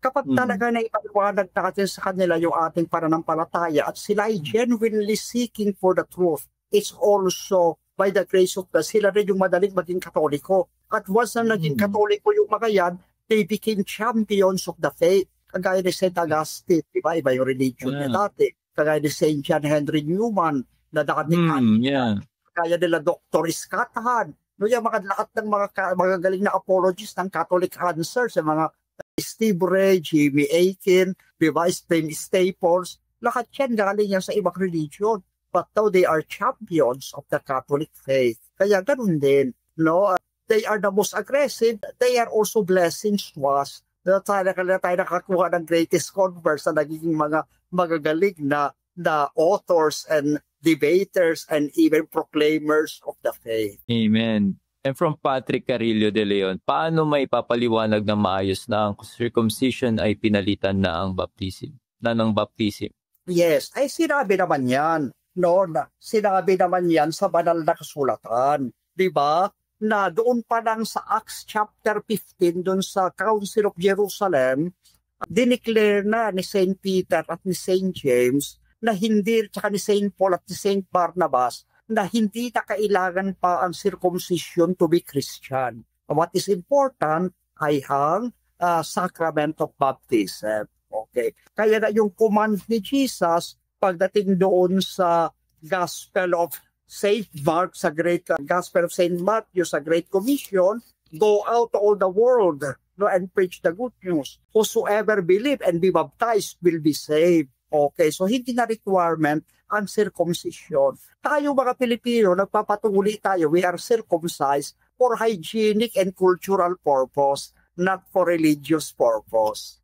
Kapag Mm. talaga na ipaliwanag natin sa kanila yung ating pananampalataya at sila ay genuinely seeking for the truth, it's also by the grace of God, sila rin yung madaling maging Katoliko. At once na naging Katoliko yung mga yan, they became champions of the faith. Kagaya ni St. Augustine, di ba? Iba yung religion niya dati. Kagaya ni St. John Henry Newman, na dati Yeah. kaya nila Dr. Scott Hahn. No, yung mga lahat ng mga galing na apologists ng Catholic answer sa mga Steve Ray, Jimmy Akin, Tim Staples, lahat yan galing yan sa ibang religion. But now they are champions of the Catholic faith. Kaya ganun din. No? They are the most aggressive. They are also blessings to us. Tayo nakakuha ng greatest converse na nagiging mga magagaling na authors and debaters and even proclaimers of the faith. Amen. And from Patrick Carrillo de Leon, paano may papaliwanag ng maayos na ang circumcision ay pinalitan na ng baptism? Yes, ay sinabi naman yan. No, sinabi naman yan sa banal na kasulatan. Di ba? Na doon pa lang sa Acts chapter 15, doon sa Council of Jerusalem, dineclare na ni St. Peter at ni St. James na hindi, tsaka ni St. Paul at ni St. Barnabas, na hindi na kailangan pa ang circumcision to be Christian. What is important ay ang sacrament of baptism. Okay. Kaya na yung command ni Jesus pagdating doon sa Gospel of St. Mark, sa Great Gospel of St. Matthew, sa Great Commission, go out to all the world, no, and preach the good news. Whosoever believe and be baptized will be saved. Okay, so hindi na requirement ang circumcision. Tayo mga Pilipino, nagpapatuli tayo, we are circumcised for hygienic and cultural purpose, not for religious purpose.